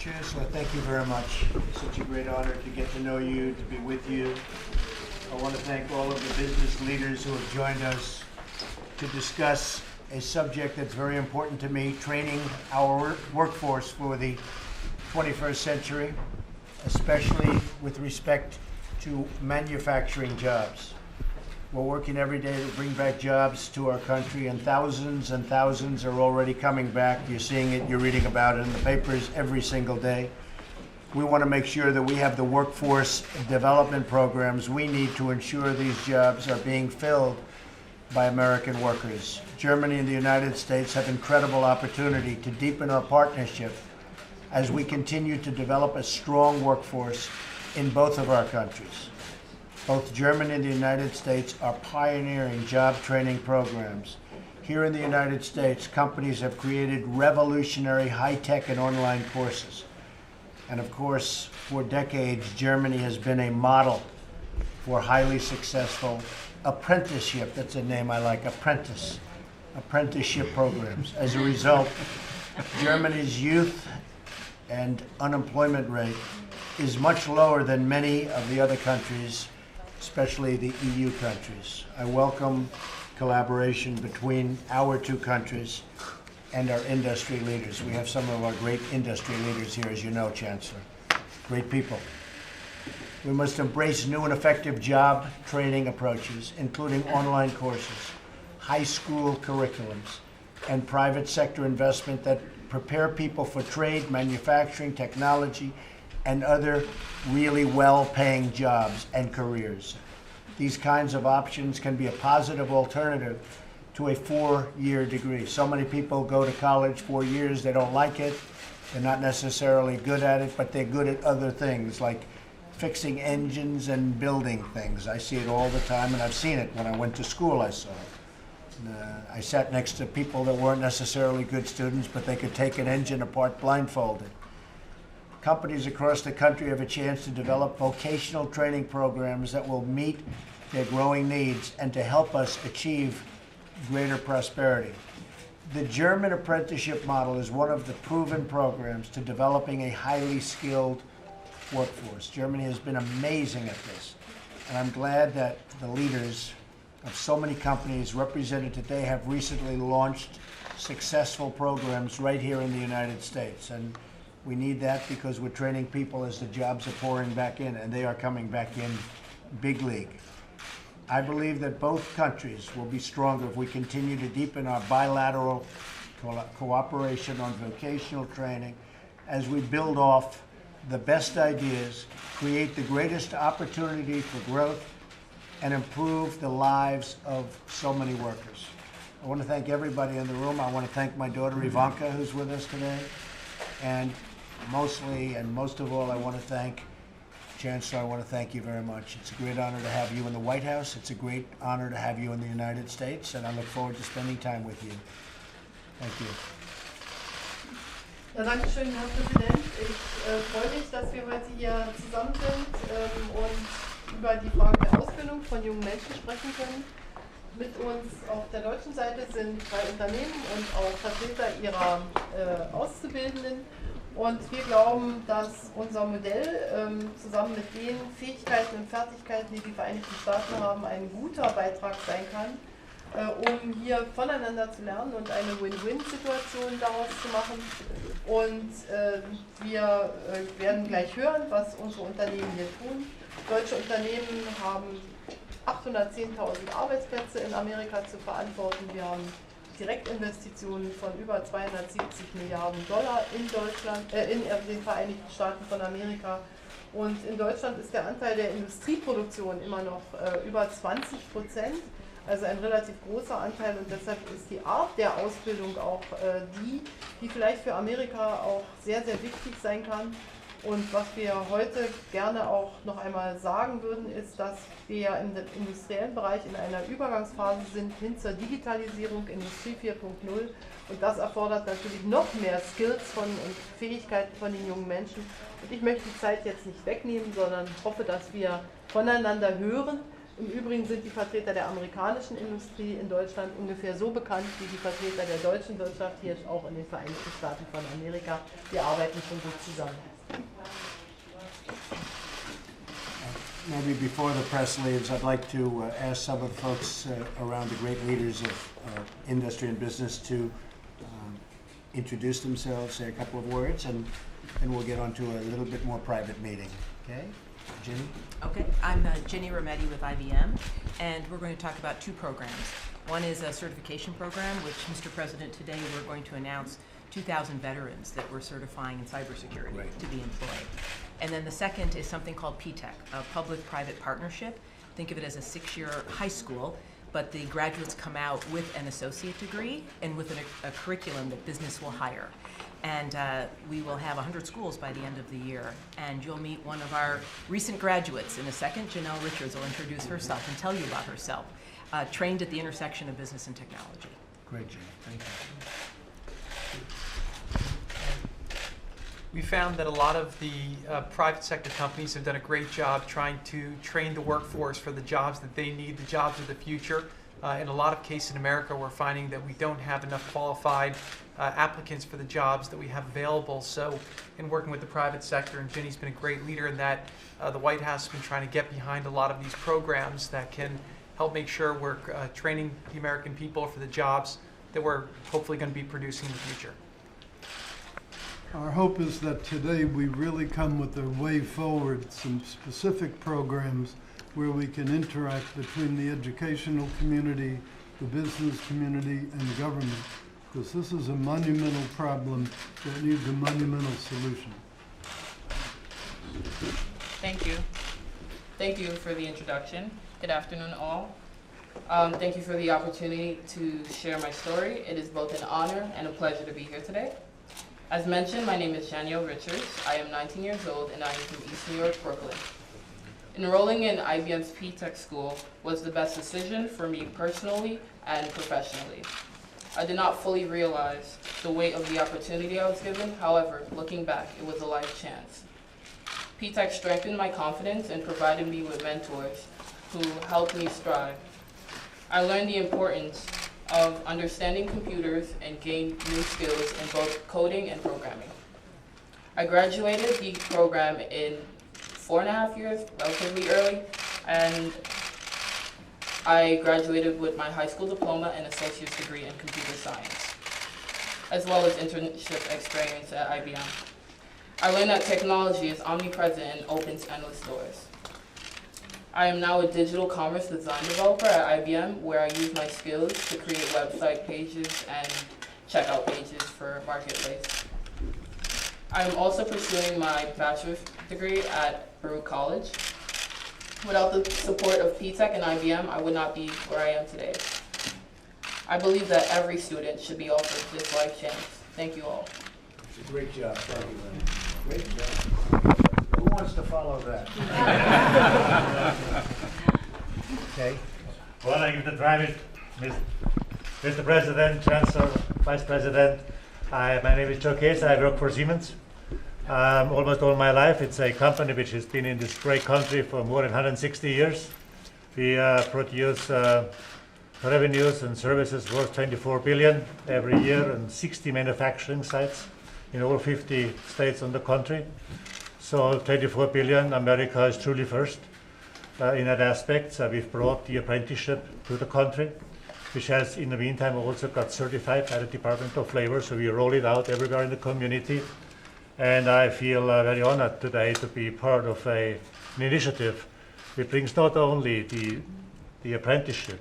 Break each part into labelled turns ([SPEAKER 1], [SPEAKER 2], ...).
[SPEAKER 1] Chancellor, thank you very much. It's such a great honor to get to know you, to be with you. I want to thank all of the business leaders who have joined us to discuss a subject that's very important to me, training our workforce for the 21st century, especially with respect to manufacturing jobs. We're working every day to bring back jobs to our country, and thousands are already coming back. You're seeing it, you're reading about it in the papers every single day. We want to make sure that we have the workforce development programs we need to ensure these jobs are being filled by American workers. Germany and the United States have incredible opportunity to deepen our partnership as we continue to develop a strong workforce in both of our countries. Both Germany and the United States are pioneering job training programs. Here in the United States, companies have created revolutionary high-tech and online courses. And of course, for decades, Germany has been a model for highly successful apprenticeship. That's a name I like, apprenticeship programs. As a result, Germany's youth and unemployment rate is much lower than many of the other countries, especially the EU countries. I welcome collaboration between our two countries and our industry leaders. We have some of our great industry leaders here, as you know, Chancellor. Great people. We must embrace new and effective job training approaches, including online courses, high school curriculums, and private sector investment that prepare people for trade, manufacturing, technology, and other really well-paying jobs and careers. These kinds of options can be a positive alternative to a 4-year degree. So many people go to college 4 years, they don't like it, they're not necessarily good at it, but they're good at other things like fixing engines and building things. I see it all the time, and I've seen it. When I went to school, I saw it. I sat next to people that weren't necessarily good students, but they could take an engine apart blindfolded. Companies across the country have a chance to develop vocational training programs that will meet their growing needs and to help us achieve greater prosperity. The German apprenticeship model is one of the proven programs to developing a highly skilled workforce. Germany has been amazing at this, and I'm glad that the leaders of so many companies represented today have recently launched successful programs right here in the United States. And we need that because we're training people as the jobs are pouring back in, and they are coming back in big league. I believe that both countries will be stronger if we continue to deepen our bilateral cooperation on vocational training as we build off the best ideas, create the greatest opportunity for growth, and improve the lives of so many workers. I want to thank everybody in the room. I want to thank my daughter Ivanka, who's with us today. And mostly, and most of all, I want to thank Chancellor. I want to thank you very much. It's a great honor to have you in the White House. It's a great honor to have you in the United States, and I look forward to spending time with you. Thank you.
[SPEAKER 2] Ja, danke schön, Herr Präsident. Ich freue mich, dass wir heute hier zusammen sind und über die Frage der Ausbildung von jungen Menschen sprechen können. Mit uns auf der deutschen Seite sind 3 Unternehmen und auch Vertreter ihrer Auszubildenden. Und wir glauben, dass unser Modell zusammen mit den Fähigkeiten und Fertigkeiten, die die Vereinigten Staaten haben, ein guter Beitrag sein kann, um hier voneinander zu lernen und eine Win-Win-Situation daraus zu machen. Und wir werden gleich hören, was unsere Unternehmen hier tun. Deutsche Unternehmen haben 810.000 Arbeitsplätze in Amerika zu verantworten. Wir haben Direktinvestitionen von über 270 Milliarden Dollar in Deutschland, in den Vereinigten Staaten von Amerika. Und in Deutschland ist der Anteil der Industrieproduktion immer noch über 20%, also ein relativ großer Anteil. Und deshalb ist die Art der Ausbildung auch die vielleicht für Amerika auch sehr, sehr wichtig sein kann. Und was wir heute gerne auch noch einmal sagen würden, ist, dass wir im industriellen Bereich in einer Übergangsphase sind hin zur Digitalisierung, Industrie 4.0. Und das erfordert natürlich noch mehr Skills und Fähigkeiten von den jungen Menschen. Und ich möchte die Zeit jetzt nicht wegnehmen, sondern hoffe, dass wir voneinander hören, Im Übrigen sind die Vertreter der amerikanischen Industrie in Deutschland ungefähr so bekannt wie die Vertreter der deutschen Wirtschaft hier auch in den Vereinigten Staaten von Amerika. Wir arbeiten schon gut zusammen.
[SPEAKER 1] Maybe before the press leaves, I'd like to ask some of the folks around the great leaders of industry and business to introduce themselves, say a couple of words, and we'll get on to a little bit more private meeting. Okay? Ginny?
[SPEAKER 3] Okay, I'm Ginny Rometty with IBM, and we're going to talk about two programs. One is a certification program, which, Mr. President, today we're going to announce 2,000 veterans that we're certifying in cybersecurity to be employed. And then the second is something called PTech, a public-private partnership. Think of it as a 6-year high school, but the graduates come out with an associate degree and with a curriculum that business will hire. And we will have 100 schools by the end of the year. And you'll meet one of our recent graduates in a second. Janelle Richards will introduce herself and tell you about herself, trained at the intersection of business and technology.
[SPEAKER 1] Great, Ginny. Thank you.
[SPEAKER 4] We found that a lot of the private sector companies have done a great job trying to train the workforce for the jobs that they need, the jobs of the future. In a lot of cases in America, we're finding that we don't have enough qualified applicants for the jobs that we have available. So in working with the private sector, and Ginny's been a great leader in that, the White House has been trying to get behind a lot of these programs that can help make sure we're training the American people for the jobs that we're hopefully going to be producing in the future.
[SPEAKER 5] Our hope is that today we really come with a way forward, some specific programs where we can interact between the educational community, the business community, and government, because this is a monumental problem that needs a monumental solution.
[SPEAKER 6] Thank you. Thank you for the introduction. Good afternoon, all. Thank you for the opportunity to share my story. It is both an honor and a pleasure to be here today. As mentioned, my name is Janelle Richards. I am 19 years old and I am from East New York, Brooklyn. Enrolling in IBM's PTech school was the best decision for me personally and professionally. I did not fully realize the weight of the opportunity I was given. However, looking back, it was a life chance. PTech strengthened my confidence and provided me with mentors who helped me strive. I learned the importance of understanding computers and gained new skills in both coding and programming. I graduated the program in 4.5 years, relatively early, and I graduated with my high school diploma and associate's degree in computer science, as well as internship experience at IBM. I learned that technology is omnipresent and opens endless doors. I am now a digital commerce design developer at IBM, where I use my skills to create website pages and checkout pages for Marketplace. I am also pursuing my bachelor's degree at Baruch College. Without the support of PTech and IBM, I would not be where I am today. I believe that every student should be offered this life chance. Thank you all.
[SPEAKER 1] Great job. Thank you, Lynn. Great job. Who wants to follow that? Okay.
[SPEAKER 7] Well, I give the private, Mr. President, Chancellor, Vice President. My name is Joe Case. I work for Siemens. Almost all my life. It's a company which has been in this great country for more than 160 years. We produce revenues and services worth 24 billion every year and 60 manufacturing sites in over 50 states on the country. So 24 billion, America is truly first in that aspect. So we've brought the apprenticeship to the country, which has in the meantime also got certified by the Department of Labor. So we roll it out everywhere in the community. And I feel very honored today to be part of an initiative which brings not only the apprenticeship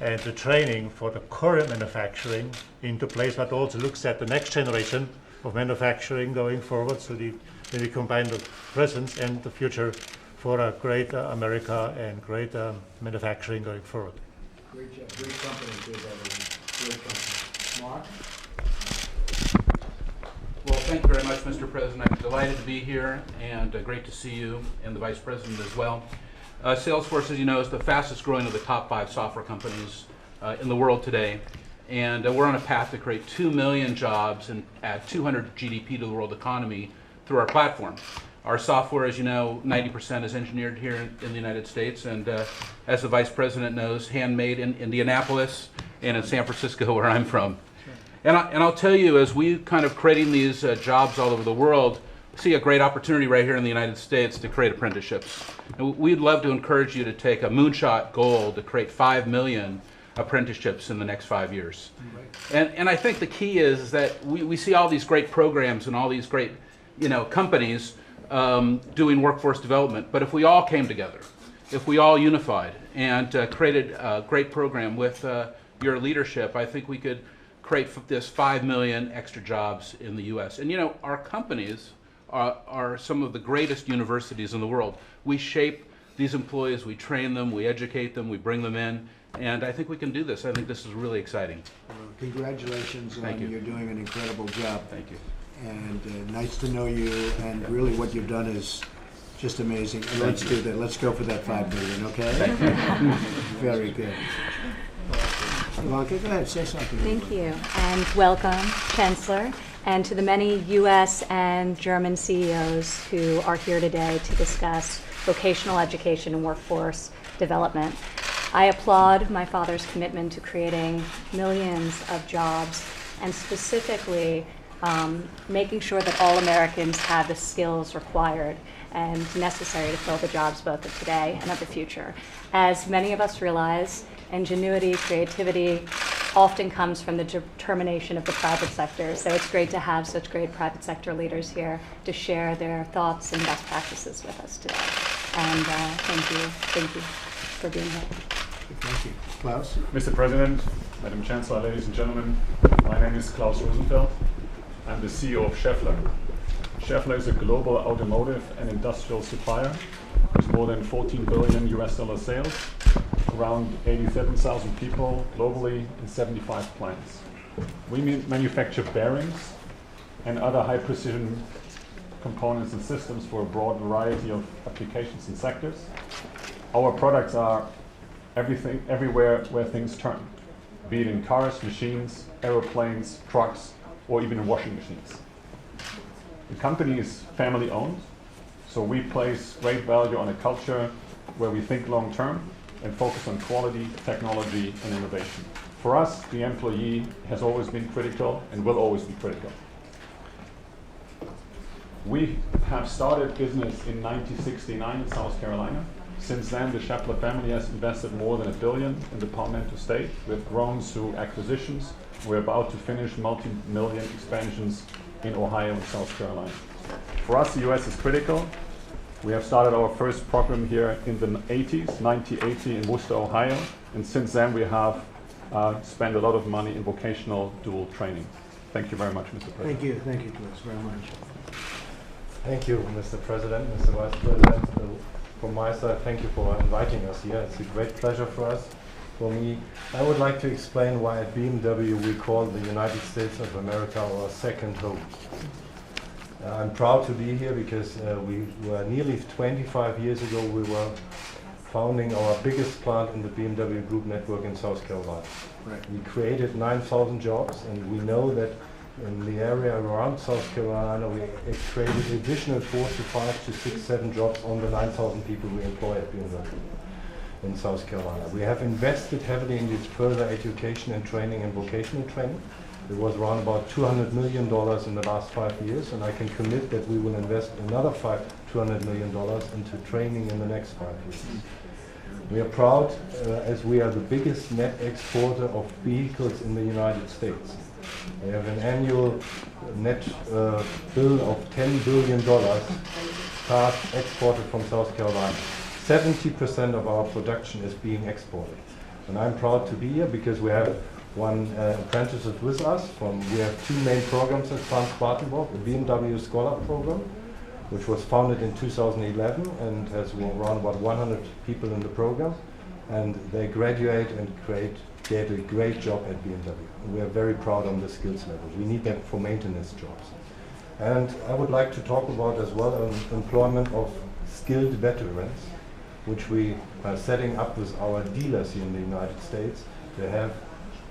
[SPEAKER 7] and the training for the current manufacturing into place, but also looks at the next generation of manufacturing going forward. So when we combine the present and the future for a great America and great manufacturing going forward.
[SPEAKER 1] Great job. Great company too, by the way. Great company. Mark?
[SPEAKER 8] Well, thank you very much, Mr. President. I'm delighted to be here, and great to see you and the Vice President as well. Salesforce, as you know, is the fastest growing of the top 5 software companies in the world today, and we're on a path to create 2 million jobs and add 200 GDP to the world economy through our platform. Our software, as you know, 90% is engineered here in the United States, and as the Vice President knows, handmade in Indianapolis and in San Francisco, where I'm from. And I'll tell you, as we kind of creating these jobs all over the world, see a great opportunity right here in the United States to create apprenticeships. And we'd love to encourage you to take a moonshot goal to create 5 million apprenticeships in the next 5 years. And I think the key is that we see all these great programs and all these great companies doing workforce development. But if we all came together, if we all unified and created a great program with your leadership, I think we could create this 5 million extra jobs in the U.S. And our companies are some of the greatest universities in the world. We shape these employees, we train them, we educate them, we bring them in, and I think we can do this. I think this is really exciting.
[SPEAKER 1] Well, congratulations.
[SPEAKER 8] Thank you.
[SPEAKER 1] You're doing an incredible job.
[SPEAKER 8] Thank you.
[SPEAKER 1] And nice to know you, and really what you've done is just amazing. And let's do that. Let's go for that 5 million, okay?
[SPEAKER 8] Thank you.
[SPEAKER 1] Very good. Ivanka, go ahead, say something.
[SPEAKER 9] Thank you, and welcome, Chancellor, and to the many U.S. and German CEOs who are here today to discuss vocational education and workforce development. I applaud my father's commitment to creating millions of jobs, and specifically making sure that all Americans have the skills required and necessary to fill the jobs both of today and of the future. As many of us realize, ingenuity, creativity often comes from the determination of the private sector. So it's great to have such great private sector leaders here to share their thoughts and best practices with us today. And thank you for being here.
[SPEAKER 1] Thank you. Klaus?
[SPEAKER 10] Mr. President, Madam Chancellor, ladies and gentlemen, my name is Klaus Rosenfeld. I'm the CEO of Schaeffler. Schaeffler is a global automotive and industrial supplier with more than 14 billion US dollar sales, around 87,000 people globally in 75 plants. We manufacture bearings and other high precision components and systems for a broad variety of applications and sectors. Our products are everywhere where things turn, be it in cars, machines, aeroplanes, trucks, or even in washing machines. The company is family owned, so we place great value on a culture where we think long term and focus on quality, technology, and innovation. For us, the employee has always been critical and will always be critical. We have started business in 1969 in South Carolina. Since then, the Schaeffler family has invested more than $1 billion in the Palmetto state. We've grown through acquisitions. We're about to finish multi-million expansions in Ohio and South Carolina. For us, the US is critical. We have started our first program here in the 1980 in Worcester, Ohio. And since then, we have spent a lot of money in vocational dual training. Thank you very much, Mr. President.
[SPEAKER 1] Thank you, Klaus, very much.
[SPEAKER 11] Thank you, Mr. President, Mr. Vice President. From my side, thank you for inviting us here. It's a great pleasure for us. For me, I would like to explain why at BMW we call the United States of America our second home. I'm proud to be here because we were nearly 25 years ago, we were founding our biggest plant in the BMW Group network in South Carolina.
[SPEAKER 1] Right.
[SPEAKER 11] We created 9,000 jobs, and we know that in the area around South Carolina, we created additional 4 to 5 to 6, 7 jobs on the 9,000 people we employ at BMW in South Carolina. We have invested heavily in this further education and training and vocational training. It was around about $200 million in the last 5 years, and I can commit that we will invest another $200 million into training in the next 5 years. We are proud as we are the biggest net exporter of vehicles in the United States. We have an annual net bill of $10 billion cars exported from South Carolina. 70% of our production is being exported. And I'm proud to be here because we have one apprentices with us. We have 2 main programs at Spartanburg, the BMW Scholar Program, which was founded in 2011 and has around about 100 people in the program. And they graduate and get a great job at BMW. We are very proud on the skills level. We need them for maintenance jobs. And I would like to talk about as well employment of skilled veterans, which we are setting up with our dealers here in the United States to have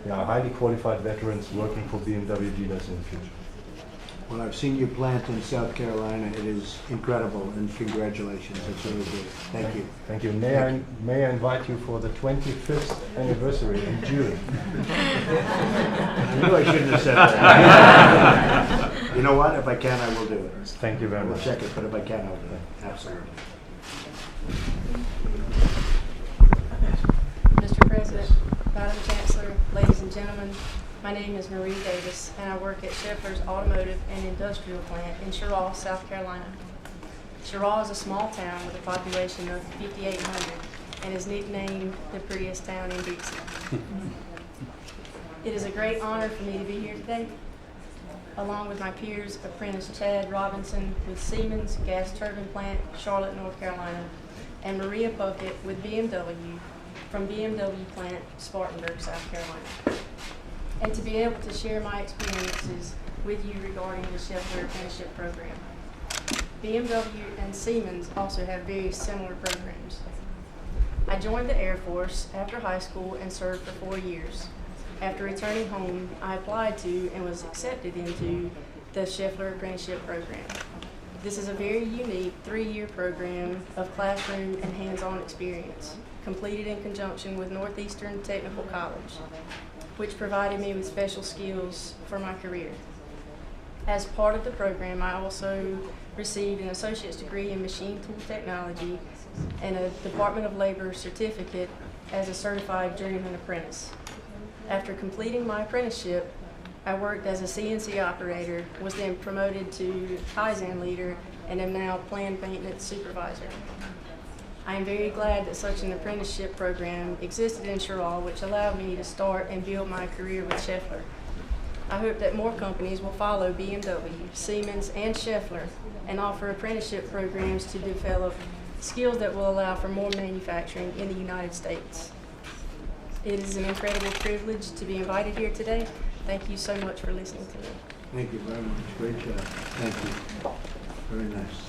[SPEAKER 11] highly qualified veterans working for BMW dealers in the future.
[SPEAKER 1] Well, I've seen you plant in South Carolina. It is incredible, and congratulations. It's really good. Thank you.
[SPEAKER 11] Thank you. May I invite you for the 25th anniversary in June?
[SPEAKER 1] I knew I shouldn't have said that. You know what? If I can, I will do it.
[SPEAKER 11] Thank you very
[SPEAKER 1] We'll
[SPEAKER 11] much.
[SPEAKER 1] check it, but if I can, I'll do it. Absolutely.
[SPEAKER 12] Mr. President, Madam Chancellor, ladies and gentlemen, my name is Marie Davis, and I work at Scheffler's Automotive and Industrial Plant in Cheraw, South Carolina. Cheraw is a small town with a population of 5,800 and is nicknamed the prettiest town in Dixie. It is a great honor for me to be here today, along with my peers, apprentice Chad Robinson with Siemens Gas Turbine Plant, Charlotte, North Carolina, and Maria Puckett with BMW from BMW Plant, Spartanburg, South Carolina. And to be able to share my experiences with you regarding the Schaeffler Apprenticeship Program. BMW and Siemens also have very similar programs. I joined the Air Force after high school and served for 4 years. After returning home, I applied to and was accepted into the Schaeffler Apprenticeship Program. This is a very unique 3-year program of classroom and hands-on experience, completed in conjunction with Northeastern Technical College, which provided me with special skills for my career. As part of the program, I also received an associate's degree in machine tool technology and a Department of Labor certificate as a certified journeyman apprentice. After completing my apprenticeship, I worked as a CNC operator, was then promoted to Kaizen leader, and am now planned maintenance supervisor. I am very glad that such an apprenticeship program existed in Cheraw, which allowed me to start and build my career with Schaeffler. I hope that more companies will follow BMW, Siemens, and Schaeffler and offer apprenticeship programs to develop skills that will allow for more manufacturing in the United States. It is an incredible privilege to be invited here today. Thank you so much for listening to me.
[SPEAKER 1] Thank you very much. Great job. Thank you. Very nice.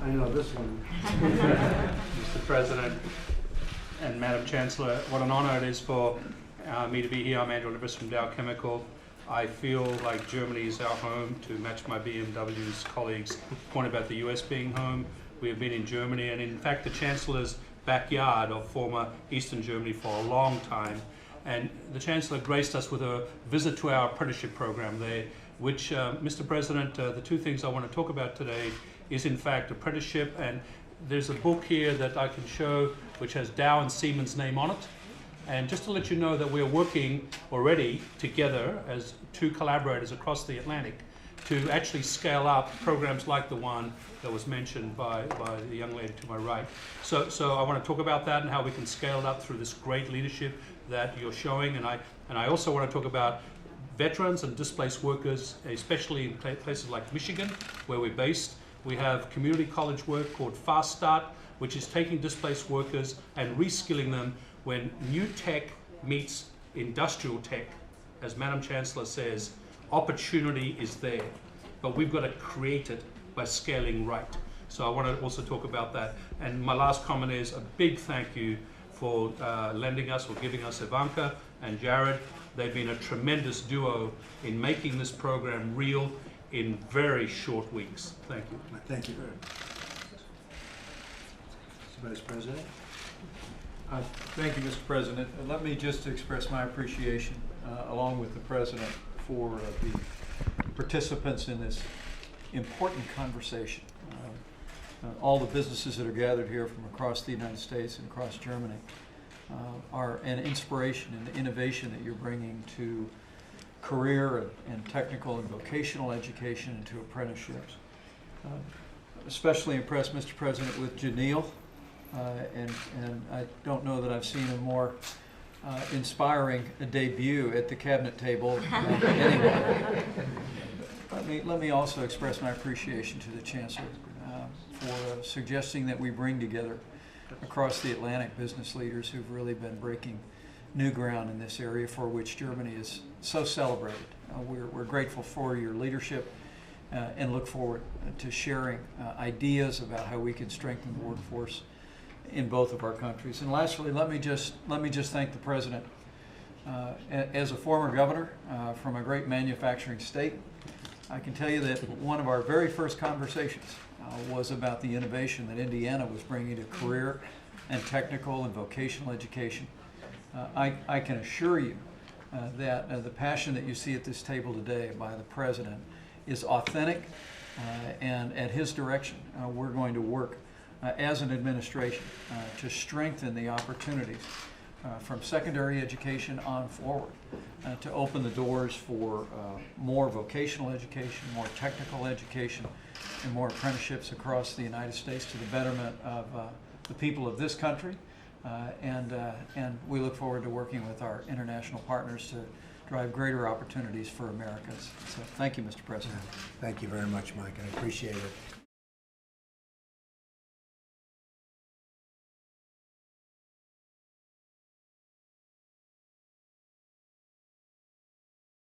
[SPEAKER 1] I know this one.
[SPEAKER 13] Mr. President and Madam Chancellor, what an honor it is for me to be here. I'm Andrew Livers from Dow Chemical. I feel like Germany is our home, to match my BMW's colleagues' point about the US being home. We have been in Germany and in fact the Chancellor's backyard of former Eastern Germany for a long time. And the Chancellor graced us with a visit to our apprenticeship program there, which, Mr. President, the two things I want to talk about today is in fact apprenticeship, and there's a book here that I can show which has Dow and Siemens' name on it. And just to let you know that we're working already together as two collaborators across the Atlantic to actually scale up programs like the one that was mentioned by the young lady to my right. So I want to talk about that and how we can scale it up through this great leadership that you're showing. And I also want to talk about veterans and displaced workers, especially in places like Michigan, where we're based. We have community college work called Fast Start, which is taking displaced workers and reskilling them when new tech meets industrial tech. As Madam Chancellor says, opportunity is there, but we've got to create it by scaling right. So I want to also talk about that. And my last comment is a big thank you for lending us or giving us Ivanka and Jared. They've been a tremendous duo in making this program real in very short weeks. Thank you.
[SPEAKER 1] Thank you very much. Mr. Vice President.
[SPEAKER 14] Thank you, Mr. President. Let me just express my appreciation, along with the President, for the participants in this important conversation. All the businesses that are gathered here from across the United States and across Germany are an inspiration and innovation that you're bringing to career and technical and vocational education and to apprenticeships. Especially impressed, Mr. President, with Janelle. And I don't know that I've seen a more inspiring debut at the cabinet table anyway. Let me also express my appreciation to the Chancellor for suggesting that we bring together across the Atlantic business leaders who've really been breaking new ground in this area for which Germany is so celebrated. We're grateful for your leadership and look forward to sharing ideas about how we can strengthen the workforce in both of our countries. And lastly, let me just thank the President As a former governor from a great manufacturing state, I can tell you that one of our very first conversations was about the innovation that Indiana was bringing to career and technical and vocational education. I can assure you that the passion that you see at this table today by the President is authentic, and at his direction, we're going to work as an administration to strengthen the opportunities from secondary education on forward to open the doors for more vocational education, more technical education, and more apprenticeships across the United States to the betterment of the people of this country. And we look forward to working with our international partners to drive greater opportunities for Americans. So thank you, Mr. President.
[SPEAKER 1] Thank you very much, Mike. I appreciate it.